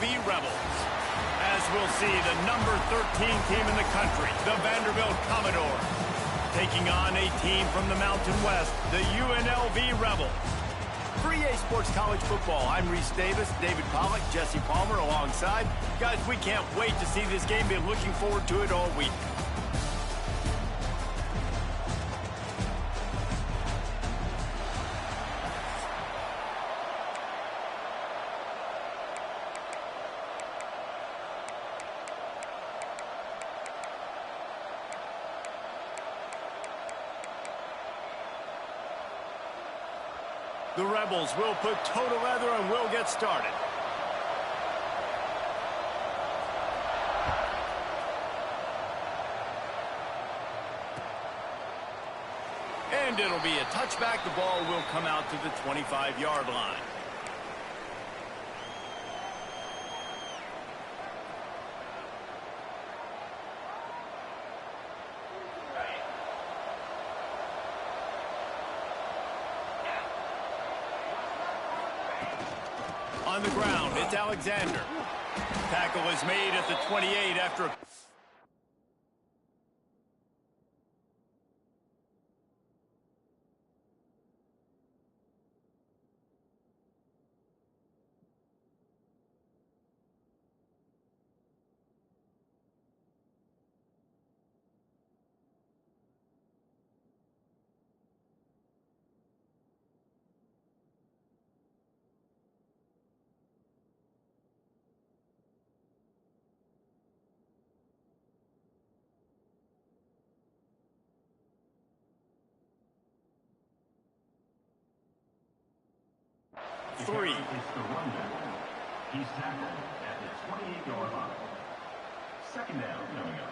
UNLV Rebels. As we'll see, the number 13 team in the country, the Vanderbilt Commodores, taking on a team from the Mountain West, the UNLV Rebels. For EA Sports College Football, I'm Reese Davis, David Pollack, Jesse Palmer alongside. Guys, we can't wait to see this game. Been looking forward to it all week. The Rebels will put total leather and will get started. And it'll be a touchback. The ball will come out to the 25-yard line. On the ground, it's Alexander. Tackle is made at the 28 after... Three. It's the runback. He's tackled at the 28-yard line. Second down coming up.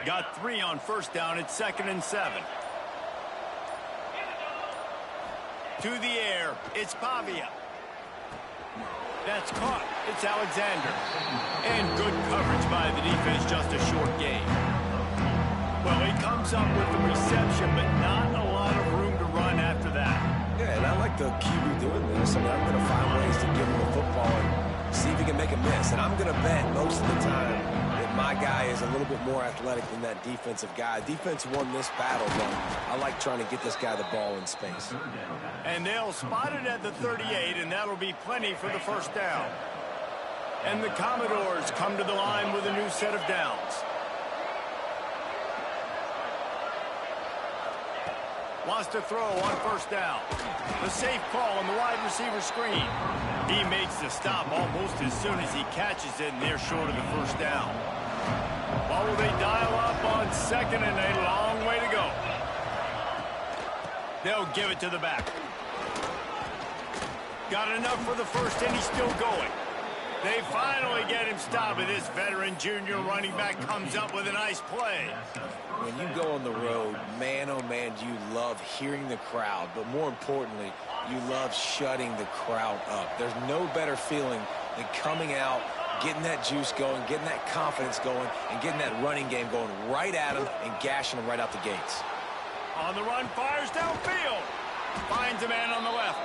Got 3 on first down. It's 2nd and 7. To the air. It's Pavia. That's caught. It's Alexander. And good coverage by the defense, just a short gain. Well, he comes up with the reception, but not a lot of room to run after that. Yeah, and I like the QB doing this. I mean, I'm going to find ways to give him the football and see if he can make a miss. And I'm going to bet most of the time that my guy is a little bit more athletic than that defensive guy. Defense won this battle, but I like trying to get this guy the ball in space. And they'll spot it at the 38, and that'll be plenty for the first down. And the Commodores come to the line with a new set of downs. Wants to throw on first down. The safe call on the wide receiver screen. He makes the stop almost as soon as he catches it, and they're short of the first down. Well, will they dial up on 2nd and a long way to go? They'll give it to the back. Got enough for the first, and he's still going. They finally get him stopped, and this veteran junior running back comes up with a nice play. When you go on the road, man, oh man, do you love hearing the crowd, but more importantly, you love shutting the crowd up. There's no better feeling than coming out, getting that juice going, getting that confidence going, and getting that running game going right at them and gashing them right out the gates. On the run, fires downfield. Finds a man on the left.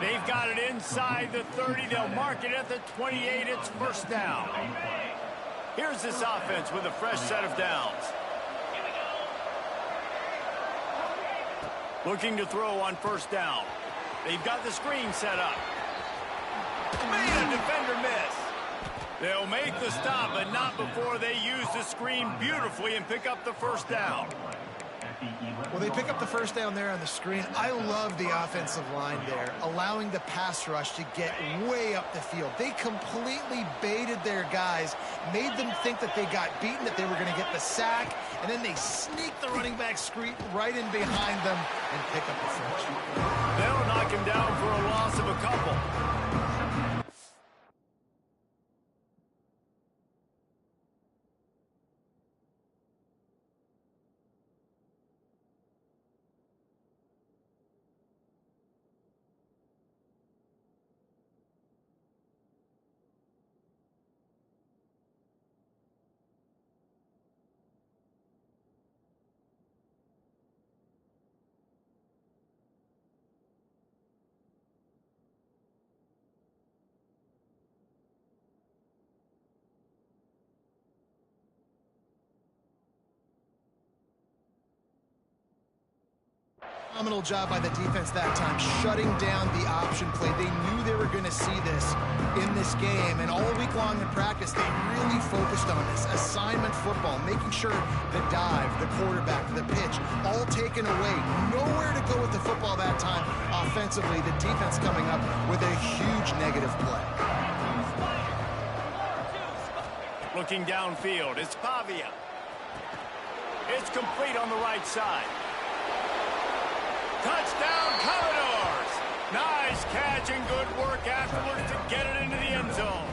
They've got it inside the 30. They'll mark it at the 28. It's first down. Here's this offense with a fresh set of downs. Looking to throw on first down. They've got the screen set up. Made a defender miss. They'll make the stop, but not before they use the screen beautifully and pick up the first down. Well, they pick up the first down there on the screen. I love the offensive line there, allowing the pass rush to get way up the field. They completely baited their guys, made them think that they got beaten, that they were going to get the sack, and then they sneak the running back screen right in behind them and pick up the first. They'll knock him down for a loss of a couple. Phenomenal job by the defense that time, shutting down the option play. They knew they were going to see this in this game, and all week long in practice, they really focused on this. Assignment football, making sure the dive, the quarterback, the pitch, all taken away. Nowhere to go with the football that time. Offensively, the defense coming up with a huge negative play. Looking downfield, it's Pavia. It's complete on the right side. Touchdown, Commodores! Nice catch and good work afterwards to get it into the end zone.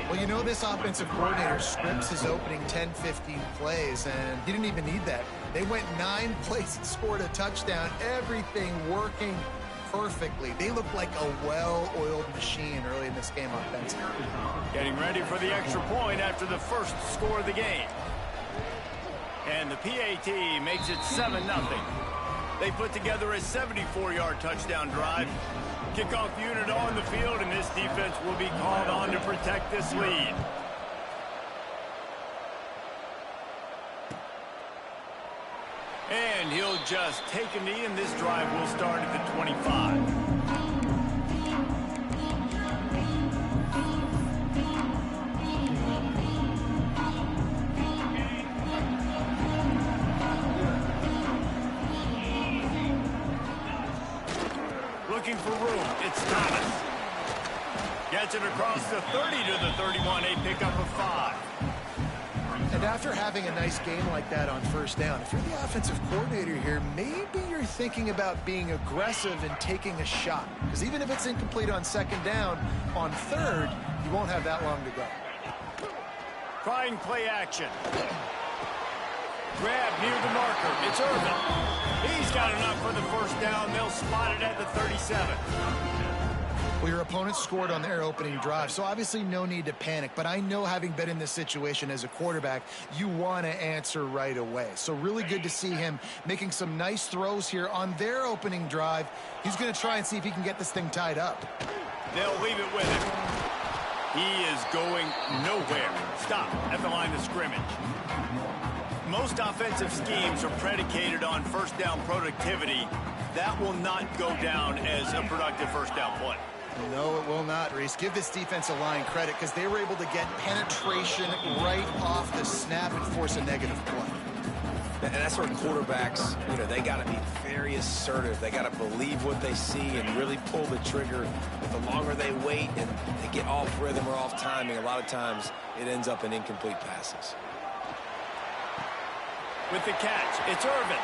Well, you know this offensive coordinator scripts his opening 10-15 plays, and he didn't even need that. They went 9 plays and scored a touchdown. Everything working perfectly. They look like a well-oiled machine early in this game offensively. Getting ready for the extra point after the first score of the game. And the PAT makes it 7-0. They put together a 74-yard touchdown drive. Kickoff unit on the field, and this defense will be called on to protect this lead. And he'll just take a knee, and this drive will start at the 25. Looking for room, it's Thomas. Gets it across the 30 to the 31, a pickup of 5. And after having a nice game like that on first down, if you're the offensive coordinator here, maybe you're thinking about being aggressive and taking a shot. Because even if it's incomplete on second down, on third, you won't have that long to go. Trying play action. Grab near the marker. It's Irvin. He's got enough for the first down. They'll spot it at the 37. Well, your opponent scored on their opening drive, so obviously no need to panic. But I know, having been in this situation as a quarterback, you want to answer right away. So really good to see him making some nice throws here on their opening drive. He's going to try and see if he can get this thing tied up. They'll leave it with him. He is going nowhere. Stop at the line of scrimmage. Most offensive schemes are predicated on first down productivity. That will not go down as a productive first down play. No, it will not, Reese. Give this defensive line credit because they were able to get penetration right off the snap and force a negative play. And that's where quarterbacks, they got to be very assertive. They got to believe what they see and really pull the trigger. The longer they wait and they get off rhythm or off timing, a lot of times it ends up in incomplete passes. With the catch, it's Irvin.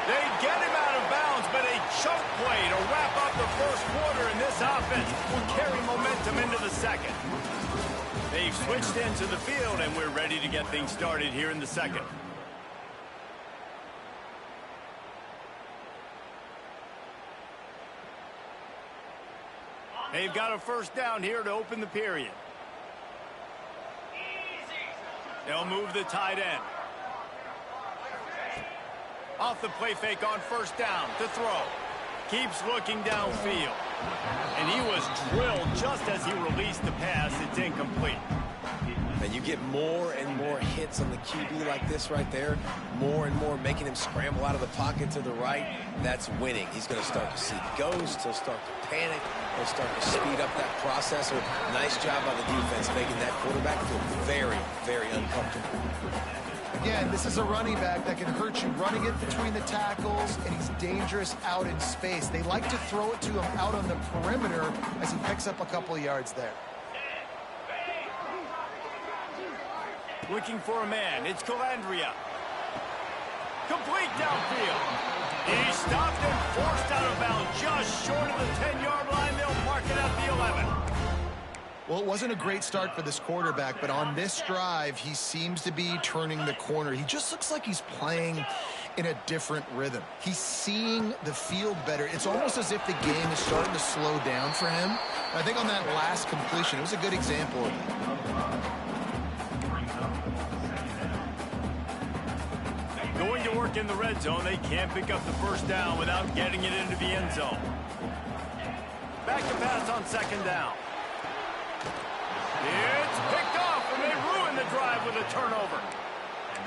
They get him out of bounds, but a choke play to wrap up the first quarter, and this offense will carry momentum into the second. They've switched into the field, and we're ready to get things started here in the second. They've got a first down here to open the period. They'll move the tight end. Off the play fake on first down to throw. Keeps looking downfield. And he was drilled just as he released the pass. It's incomplete. And you get more and more hits on the QB like this right there. More and more making him scramble out of the pocket to the right. That's winning. He's going to start to see ghosts. He'll start to panic. He'll start to speed up that process. Nice job by the defense making that quarterback feel very, very uncomfortable. Again, this is a running back that can hurt you running it between the tackles, and he's dangerous out in space. They like to throw it to him out on the perimeter as he picks up a couple of yards there. Looking for a man. It's Calandria. Complete downfield. He stopped and forced out of bounds just short of the 10-yard line. They'll mark it at the 11. Well, it wasn't a great start for this quarterback, but on this drive, he seems to be turning the corner. He just looks like he's playing in a different rhythm. He's seeing the field better. It's almost as if the game is starting to slow down for him. I think on that last completion, it was a good example of it. Going to work in the red zone, they can't pick up the first down without getting it into the end zone. Back to pass on second down. It's picked off, and they ruin the drive with a turnover.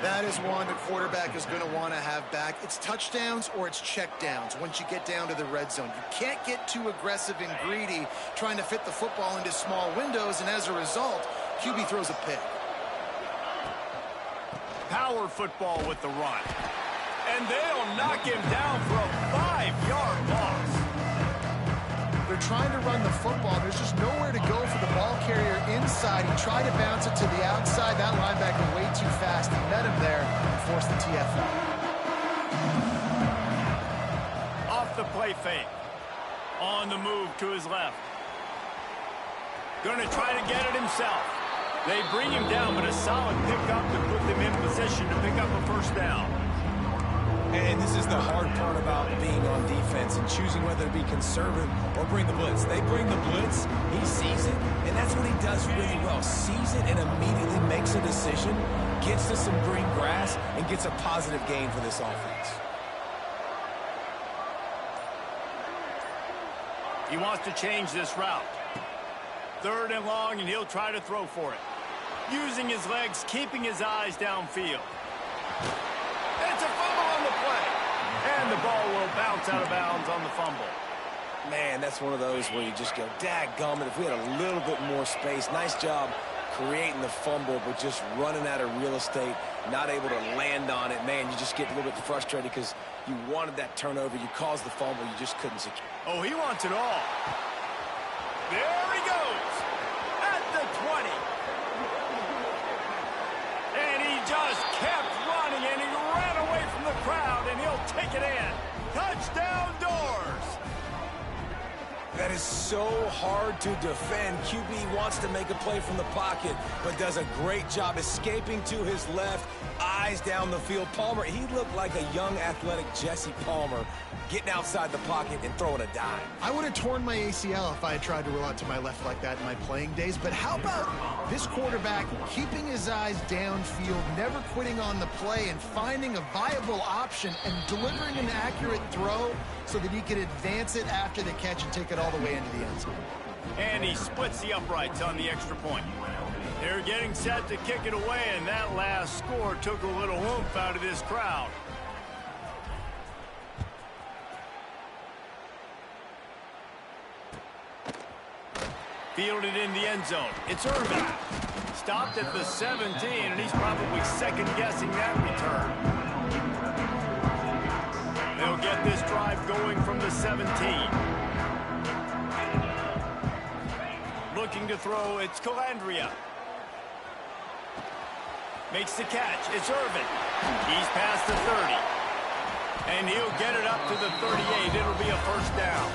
That is one the quarterback is going to want to have back. It's touchdowns or it's checkdowns once you get down to the red zone. You can't get too aggressive and greedy trying to fit the football into small windows, and as a result, QB throws a pick. Power football with the run. And they'll knock him down for a 5-yard loss. They're trying to run the football. There's just nowhere to go for the ball carrier inside. He tried to bounce it to the outside. That linebacker way too fast. He met him there and forced the TFL. Off the play fake. On the move to his left. Going to try to get it himself. They bring him down, but a solid pickup to put them in position to pick up a first down. And this is the hard part about being on defense and choosing whether to be conservative or bring the blitz. They bring the blitz, he sees it, and that's what he does really well. Sees it and immediately makes a decision, gets to some green grass, and gets a positive gain for this offense. He wants to change this route. 3rd and long, and he'll try to throw for it. Using his legs, keeping his eyes downfield. It's a fumble on the play. And the ball will bounce out of bounds on the fumble. Man, that's one of those where you just go, dadgummit, if we had a little bit more space. Nice job creating the fumble, but just running out of real estate, not able to land on it. Man, you just get a little bit frustrated because you wanted that turnover. You caused the fumble. You just couldn't secure. Oh, he wants it all. There he goes. At the 20. And he just kept running, and he ran away from the crowd, and he'll take it in. Touchdown, Doors. That is so hard to defend. QB wants to make a play from the pocket, but does a great job escaping to his left, eyes down the field. Palmer, he looked like a young, athletic Jesse Palmer, getting outside the pocket and throwing a dime. I would have torn my ACL if I had tried to roll out to my left like that in my playing days, but how about this quarterback keeping his eyes downfield, never quitting on the play, and finding a viable option and delivering an accurate throw so that he could advance it after the catch and take it all the way into the end zone. And he splits the uprights on the extra point. They're getting set to kick it away, and that last score took a little oomph out of this crowd. Fielded in the end zone. It's Irvin. Stopped at the 17, and he's probably second-guessing that return. They'll get this drive going from the 17. Looking to throw, it's Calandria. Makes the catch, it's Irvin. He's past the 30. And he'll get it up to the 38. It'll be a first down.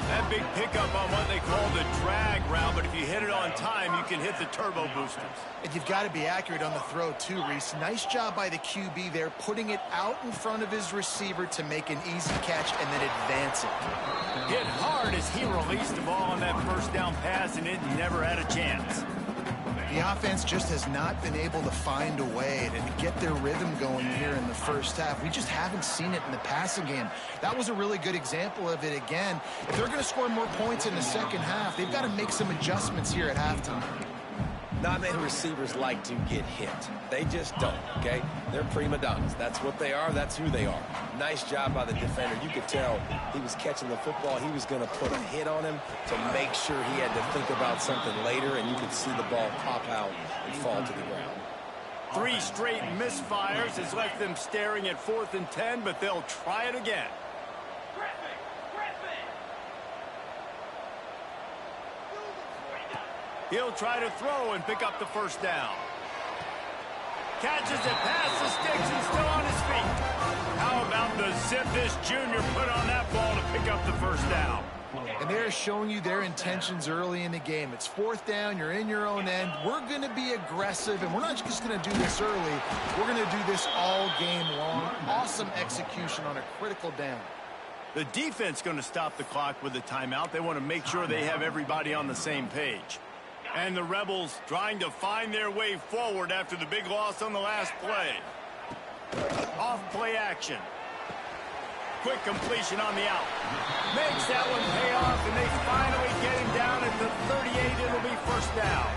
That big pickup on what they call the drag route, but if you hit it on time, you can hit the turbo boosters. And you've got to be accurate on the throw too, Reese. Nice job by the QB there, putting it out in front of his receiver to make an easy catch and then advance it. Hit hard as he released the ball on that first down pass, and it never had a chance. The offense just has not been able to find a way to get their rhythm going here in the first half. We just haven't seen it in the passing game. That was a really good example of it again. If they're going to score more points in the second half, they've got to make some adjustments here at halftime. Not many receivers like to get hit. They just don't, okay? They're prima donnas. That's what they are. That's who they are. Nice job by the defender. You could tell he was catching the football. He was going to put a hit on him to make sure he had to think about something later, and you could see the ball pop out and fall to the ground. 3 straight misfires has left them staring at 4th and 10, but they'll try it again. He'll try to throw and pick up the first down. Catches it past the sticks and still on his feet. How about the zip this junior put on that ball to pick up the first down? And they're showing you their intentions early in the game. It's 4th down. You're in your own end. We're going to be aggressive, and we're not just going to do this early. We're going to do this all game long. Awesome execution on a critical down. The defense going to stop the clock with a timeout. They want to make sure they have everybody on the same page. And the Rebels trying to find their way forward after the big loss on the last play. Off play action. Quick completion on the out. Makes that one pay off, and they finally get him down at the 38. It'll be first down.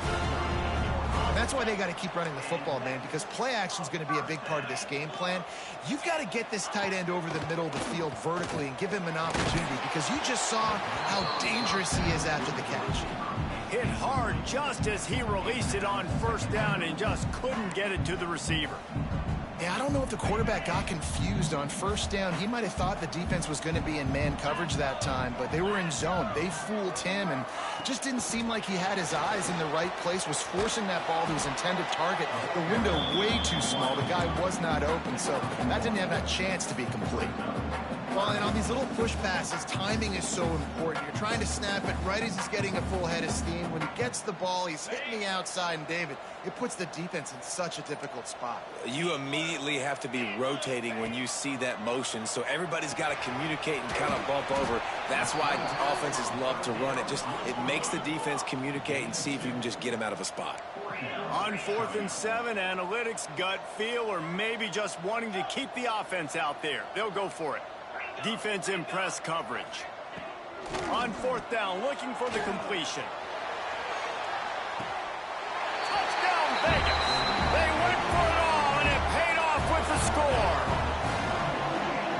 And that's why they got to keep running the football, man, because play action is going to be a big part of this game plan. You've got to get this tight end over the middle of the field vertically and give him an opportunity, because you just saw how dangerous he is after the catch. Hit hard just as he released it on first down and just couldn't get it to the receiver. Yeah, I don't know if the quarterback got confused on first down. He might have thought the defense was going to be in man coverage that time, but they were in zone. They fooled him and just didn't seem like he had his eyes in the right place, was forcing that ball to his intended target. The window way too small. The guy was not open, so that didn't have that chance to be complete. Well, and on these little push passes, timing is so important. You're trying to snap it right as he's getting a full head of steam. When he gets the ball, he's hitting the outside, and David, it puts the defense in such a difficult spot. You immediately have to be rotating when you see that motion, so everybody's got to communicate and kind of bump over. That's why offenses love to run it. It makes the defense communicate and see if you can just get him out of a spot. On 4th and 7, analytics, gut feel, or maybe just wanting to keep the offense out there. They'll go for it. Defense in press coverage. On 4th down, looking for the completion. Touchdown, Vegas. They went for it all, and it paid off with the score.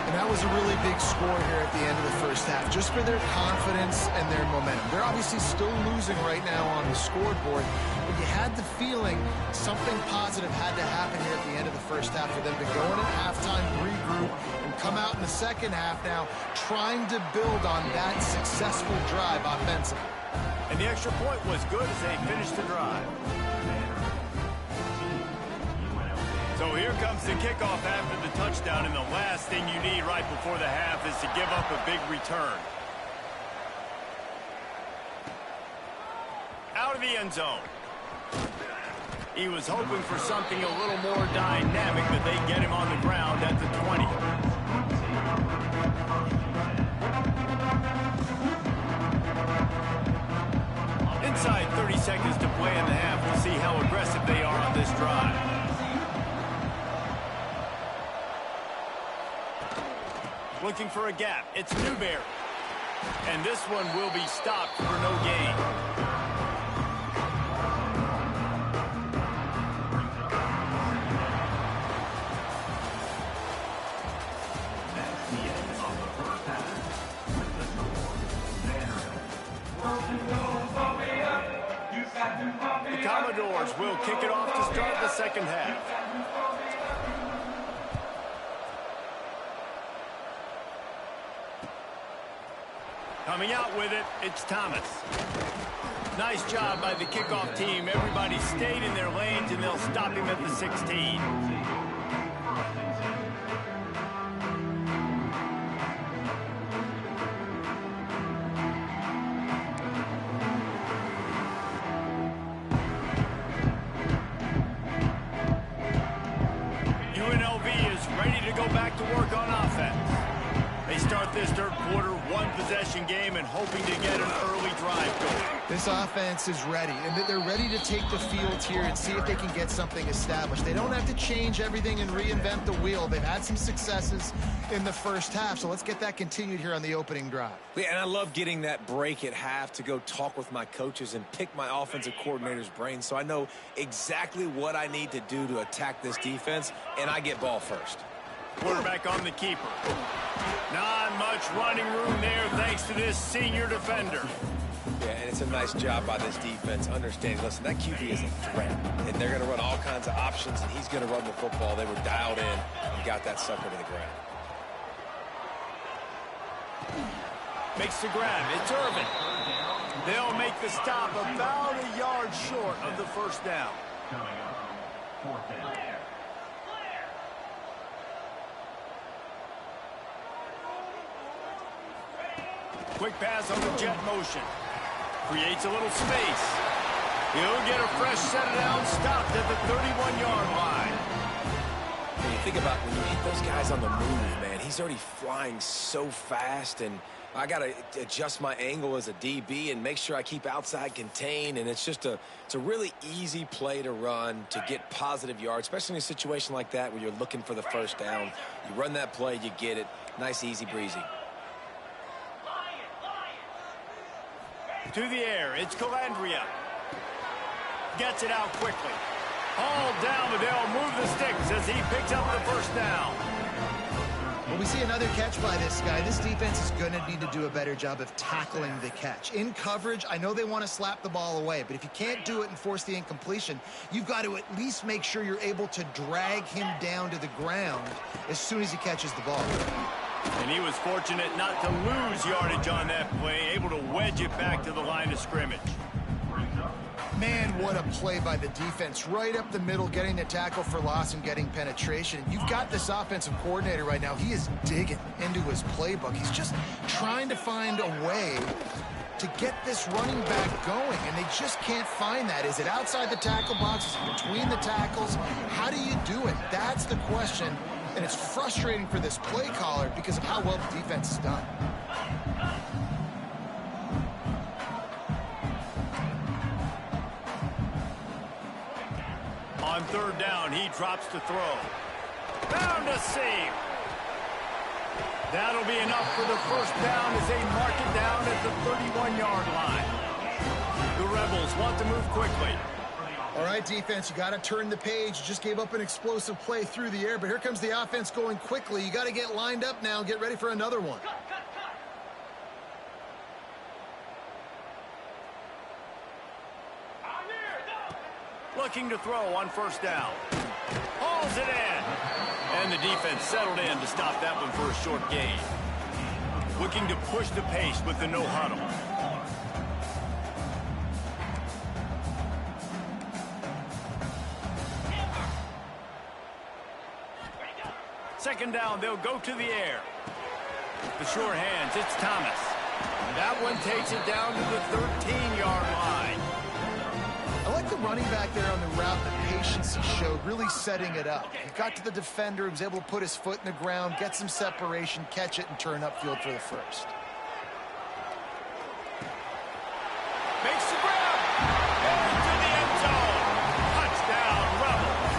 And that was a really big score here at the end of the first half, just for their confidence and their momentum. They're obviously still losing right now on the scoreboard, but you had the feeling something positive had to happen here at the end of the first half for them to go in at halftime, regroup, and come out in the second half now trying to build on that successful drive offensively. And the extra point was good as they finished the drive. So here comes the kickoff after the touchdown, and the last thing you need right before the half is to give up a big return. Out of the end zone. He was hoping for something a little more dynamic, but they get him on the ground at the 20. Inside 30 seconds to play in the half. We'll see how aggressive they are on this drive. Looking for a gap. It's Newberry. And this one will be stopped for no gain. The Commodores will kick it off to start the second half. Coming out with it, it's Thomas. Nice job by the kickoff team. Everybody stayed in their lanes, and they'll stop him at the 16. UNLV is ready to go back to work on offense. They start this third quarter, one-possession game, and hoping to get an early drive going. This offense is ready, and they're ready to take the field here and see if they can get something established. They don't have to change everything and reinvent the wheel. They've had some successes in the first half, so let's get that continued here on the opening drive. Yeah, and I love getting that break at half to go talk with my coaches and pick my offensive coordinator's brain so I know exactly what I need to do to attack this defense, and I get ball first. Quarterback on the keeper. Not much running room there thanks to this senior defender. Yeah, and it's a nice job by this defense understanding, listen, that QB is a threat, and they're going to run all kinds of options, and he's going to run the football. They were dialed in and got that sucker to the ground. Makes the grab. It's Irvin. They'll make the stop about a yard short of the first down. Coming up, 4th down. Quick pass on the jet motion. Creates a little space. He'll get a fresh set down, stopped at the 31-yard line. When you think about when you hit those guys on the move, man, he's already flying so fast, and I got to adjust my angle as a DB and make sure I keep outside contained, and it's a really easy play to run to get positive yards, especially in a situation like that where you're looking for the first down. You run that play, you get it. Nice, easy breezy. To the air, it's Calandria. Gets it out quickly. Hauled down, but they'll move the sticks as he picks up the first down. Well, we see another catch by this guy. This defense is going to need to do a better job of tackling the catch. In coverage, I know they want to slap the ball away, but if you can't do it and force the incompletion, you've got to at least make sure you're able to drag him down to the ground as soon as he catches the ball. And he was fortunate not to lose yardage on that play, able to wedge it back to the line of scrimmage. Man, what a play by the defense. Right up the middle, getting the tackle for loss and getting penetration. You've got this offensive coordinator right now. He is digging into his playbook. He's just trying to find a way to get this running back going, and they just can't find that. Is it outside the tackle box? Is it between the tackles? How do you do it? That's the question, and it's frustrating for this play caller because of how well the defense is done. On third down, he drops to throw. Found a seam. That'll be enough for the first down as they mark it down at the 31-yard line. The Rebels want to move quickly. All right, defense, you got to turn the page. You just gave up an explosive play through the air, but here comes the offense going quickly. You got to get lined up now and get ready for another one. Looking to throw on first down. Hauls it in. And the defense settled in to stop that one for a short gain. Looking to push the pace with the no huddle. Second down, they'll go to the air. The sure hands, it's Thomas. That one takes it down to the 13-yard line. I like the running back there on the route, the patience he showed, really setting it up. He got to the defender, he was able to put his foot in the ground, get some separation, catch it, and turn upfield for the first. Makes the grab. Into the end zone. Touchdown, Rebels.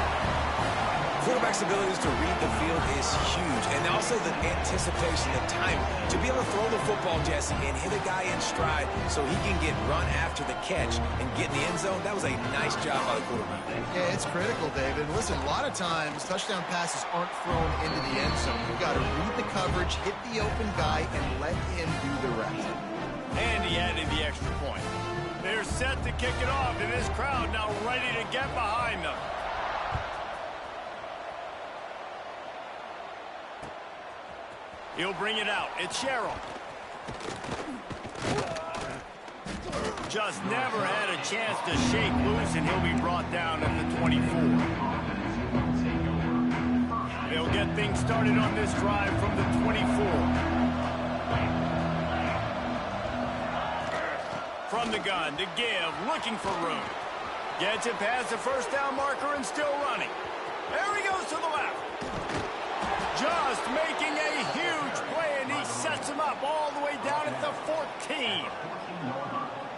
Quarterback's abilities to read the field is huge, and also the anticipation, the time to be able to throw the football, Jesse, and hit a guy in stride so he can get run after the catch and get in the end zone. That was a nice job by the quarterback. Yeah, it's critical, David. Listen, a lot of times touchdown passes aren't thrown into the end zone. You've got to read the coverage, hit the open guy, and let him do the rest. And he added the extra point. They're set to kick it off, and this crowd now ready to get behind them. He'll bring it out. It's Sherrill. Just never had a chance to shake loose, and he'll be brought down at the 24. They'll get things started on this drive from the 24. From the gun to give, looking for room. Gets it past the first down marker and still running. There he goes to the left. Just making a huge play, and he sets him up all the way down at the 14.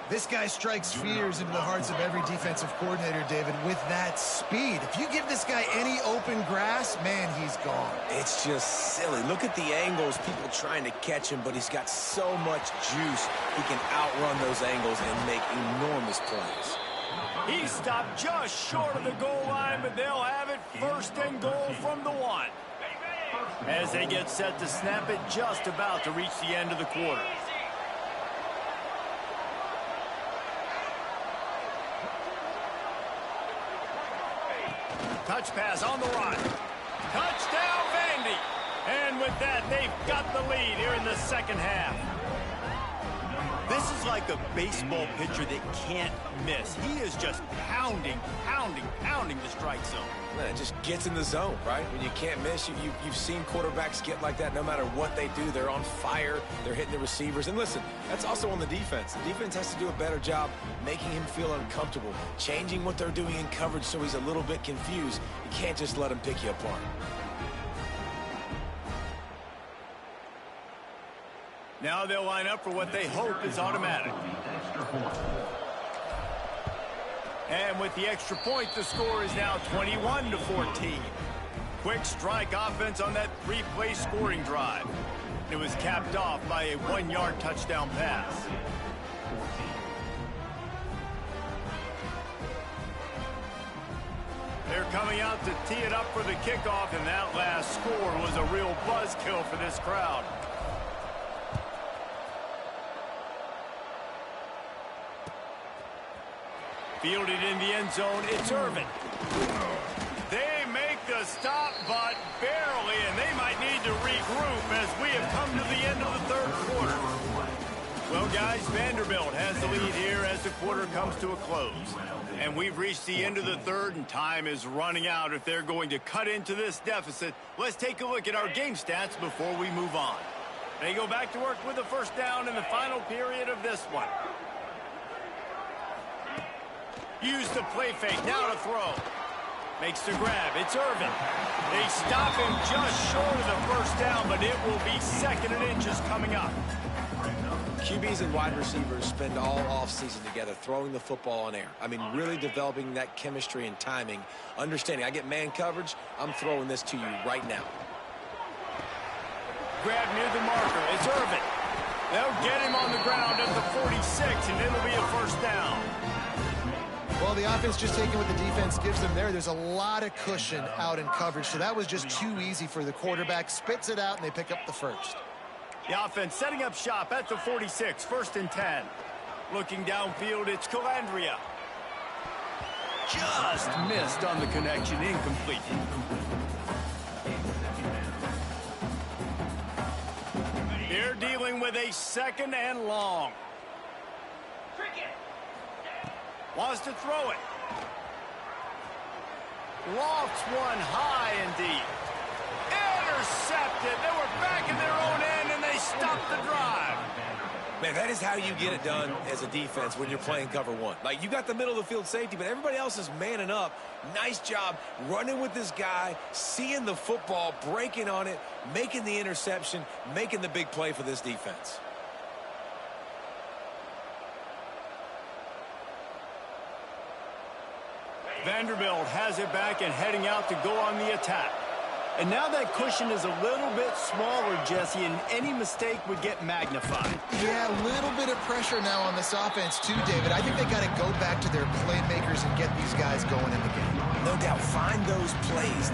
This guy strikes fears into the hearts of every defensive coordinator, David, with that speed. If you give this guy any open grass, man, he's gone. It's just silly. Look at the angles, people trying to catch him, but he's got so much juice. He can outrun those angles and make enormous plays. He stopped just short of the goal line, but they'll have it first and goal from the 1. As they get set to snap it, just about to reach the end of the quarter. Touch pass on the run. Touchdown, Vandy. And with that, they've got the lead here in the second half. This is like a baseball pitcher that can't miss. He is just pounding the strike zone. It just gets in the zone, right? When you can't miss, you've seen quarterbacks get like that no matter what they do. They're on fire. They're hitting the receivers. And listen, that's also on the defense. The defense has to do a better job making him feel uncomfortable, changing what they're doing in coverage so he's a little bit confused. You can't just let him pick you apart. Now they'll line up for what they hope is automatic. And with the extra point, the score is now 21-14. Quick strike offense on that 3-play scoring drive. It was capped off by a 1-yard touchdown pass. They're coming out to tee it up for the kickoff, and that last score was a real buzzkill for this crowd. Fielded in the end zone, it's Irvin. They make the stop, but barely, and they might need to regroup as we have come to the end of the third quarter. Well, guys, Vanderbilt has the lead here as the quarter comes to a close. And we've reached the end of the third, and time is running out if they're going to cut into this deficit. Let's take a look at our game stats before we move on. They go back to work with a first down in the final period of this one. Use the play fake, now to throw. Makes the grab, it's Irvin. They stop him just short of the first down, but it will be second and inches coming up. QBs and wide receivers spend all offseason together throwing the football on air. I mean, really developing that chemistry and timing. Understanding, I get man coverage, I'm throwing this to you right now. Grab near the marker, it's Irvin. They'll get him on the ground at the 46, and it'll be a first down. Well, the offense just taking what the defense gives them there. There's a lot of cushion out in coverage, so that was just too easy for the quarterback. Spits it out, and they pick up the first. The offense setting up shop at the 46, first and 10. Looking downfield, it's Calandria. Just missed on the connection, incomplete. They're dealing with a second and long. Wants to throw it. Lofts one high and deep. Intercepted. They were back in their own end, and they stopped the drive. Man, that is how you get it done as a defense when you're playing cover one. Like, you got the middle of the field safety, but everybody else is manning up. Nice job running with this guy, seeing the football, breaking on it, making the interception, making the big play for this defense. Vanderbilt has it back and heading out to go on the attack. And now that cushion is a little bit smaller, Jesse, and any mistake would get magnified. Yeah, a little bit of pressure now on this offense too, David. I think they got to go back to their playmakers and get these guys going in the game. No doubt. Find those plays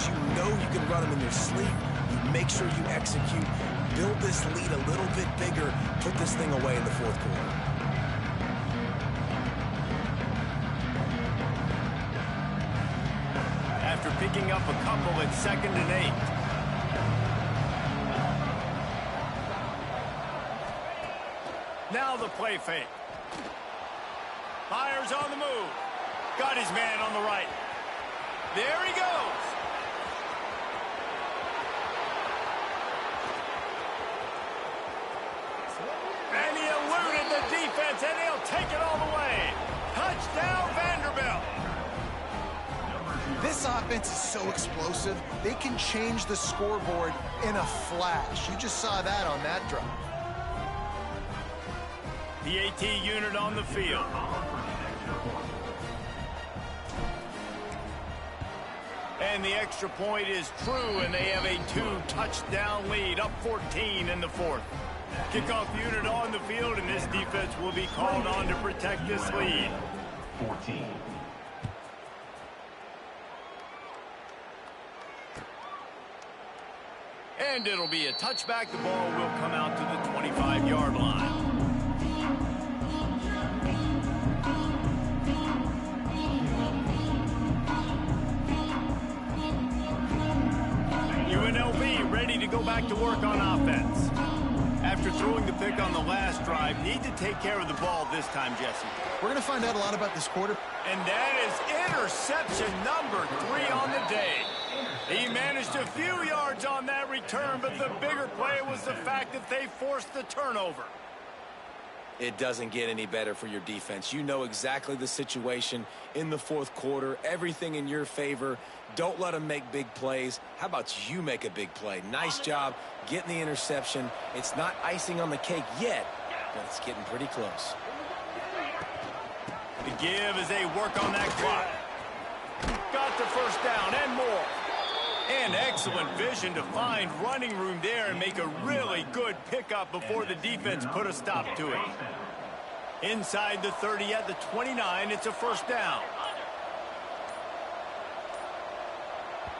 you know you can run them in your sleep. You make sure you execute. Build this lead a little bit bigger. Put this thing away in the fourth quarter. After picking up a couple at 2nd and 8. Now the play fake. Fires on the move. Got his man on the right. There he goes. And he eluded the defense, and he'll take it all the way. Touchdown, Vanderbilt. This offense is so explosive, they can change the scoreboard in a flash. You just saw that on that drive. The AT unit on the field. And the extra point is true, and they have a 2-touchdown lead, up 14 in the fourth. Kickoff unit on the field, and this defense will be called on to protect this lead. 14. And it'll be a touchback. The ball will come out to the 25-yard line. UNLV ready to go back to work on offense. After throwing the pick on the last drive, need to take care of the ball this time, Jesse. We're going to find out a lot about this quarter. And that is interception number 3 on the day. He managed a few yards on that return, but the bigger play was the fact that they forced the turnover. It doesn't get any better for your defense. You know exactly the situation in the fourth quarter, everything in your favor. Don't let them make big plays. How about you make a big play? Nice job getting the interception. It's not icing on the cake yet, but it's getting pretty close. The give as they work on that clock. Got the first down and more. And excellent vision to find running room there and make a really good pickup before the defense put a stop to it. Inside the 30 at the 29, it's a first down.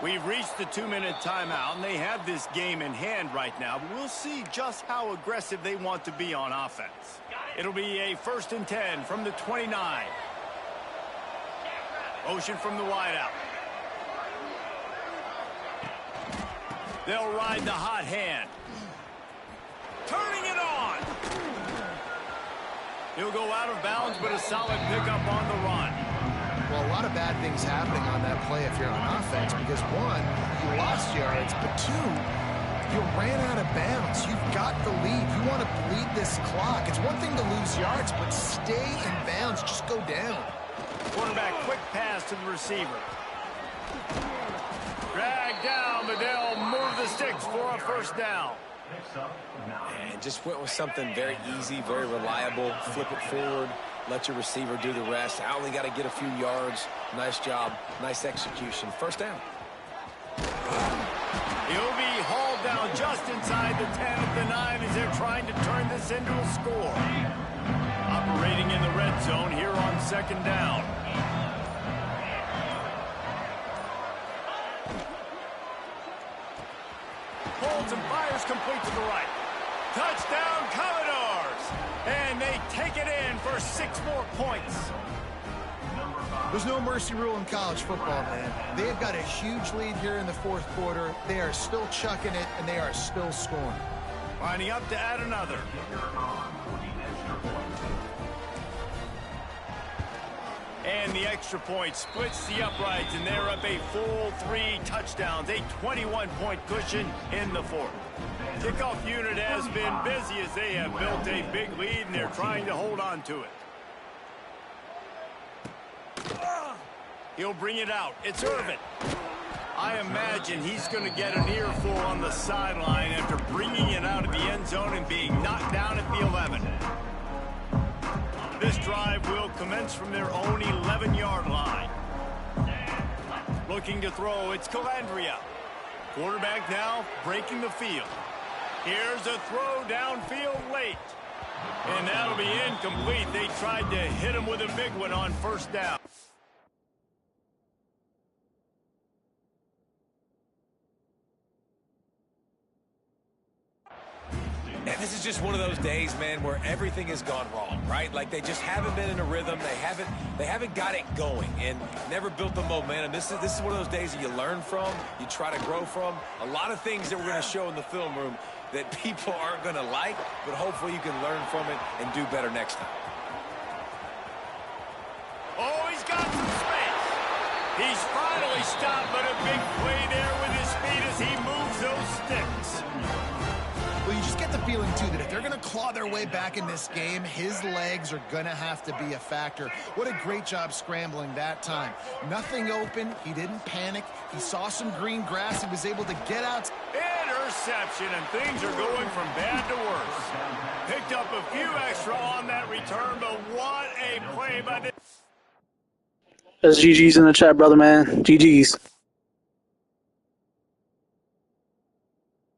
We've reached the 2-minute timeout, and they have this game in hand right now. But we'll see just how aggressive they want to be on offense. It'll be a 1st and 10 from the 29. Motion from the wideout. They'll ride the hot hand. Turning it on. He'll go out of bounds, but a solid pickup on the run. Well, a lot of bad things happening on that play if you're on offense, because one, you lost yards, but two, you ran out of bounds. You've got the lead. You want to bleed this clock. It's one thing to lose yards, but stay in bounds. Just go down. Quarterback, quick pass to the receiver. Drag down, but they'll move the sticks for a 1st down. And just went with something very easy, very reliable. Flip it forward. Let your receiver do the rest. I only got to get a few yards. Nice job. Nice execution. 1st down. He'll be hauled down just inside the 10 at the 9 as they're trying to turn this into a score. Operating in the red zone here on 2nd down. Holds and fires complete to the right. Touchdown, Commodores! And they take it in for 6 more points. There's no mercy rule in college football, man. They've got a huge lead here in the 4th quarter. They are still chucking it, and they are still scoring. Lining up to add another. And the extra point splits the uprights, and they're up a full 3 touchdowns, a 21-point cushion in the 4th. Kickoff unit has been busy as they have built a big lead, and they're trying to hold on to it. He'll bring it out. It's Irvin. I imagine he's going to get an earful on the sideline after bringing it out of the end zone and being knocked down at the 11. This drive will commence from their own 11-yard line. Looking to throw, it's Calandria. Quarterback now breaking the field. Here's a throw downfield late. And that'll be incomplete. They tried to hit him with a big one on 1st down. And this is just one of those days, man, where everything has gone wrong, right? Like they just haven't been in a rhythm. They haven't got it going and never built the momentum. This is one of those days that you learn from, you try to grow from. A lot of things that we're going to show in the film room that people aren't going to like, but hopefully you can learn from it and do better next time. Oh, he's got some space. He's finally stopped, but a big play there with his feet as he moves those sticks. Well, you just get the feeling, too, that if they're going to claw their way back in this game, his legs are going to have to be a factor. What a great job scrambling that time. Nothing open. He didn't panic. He saw some green grass. He was able to get out. Interception, and things are going from bad to worse. Picked up a few extra on that return, but what a play by the... That's GG's in the chat, brother, man. GG's.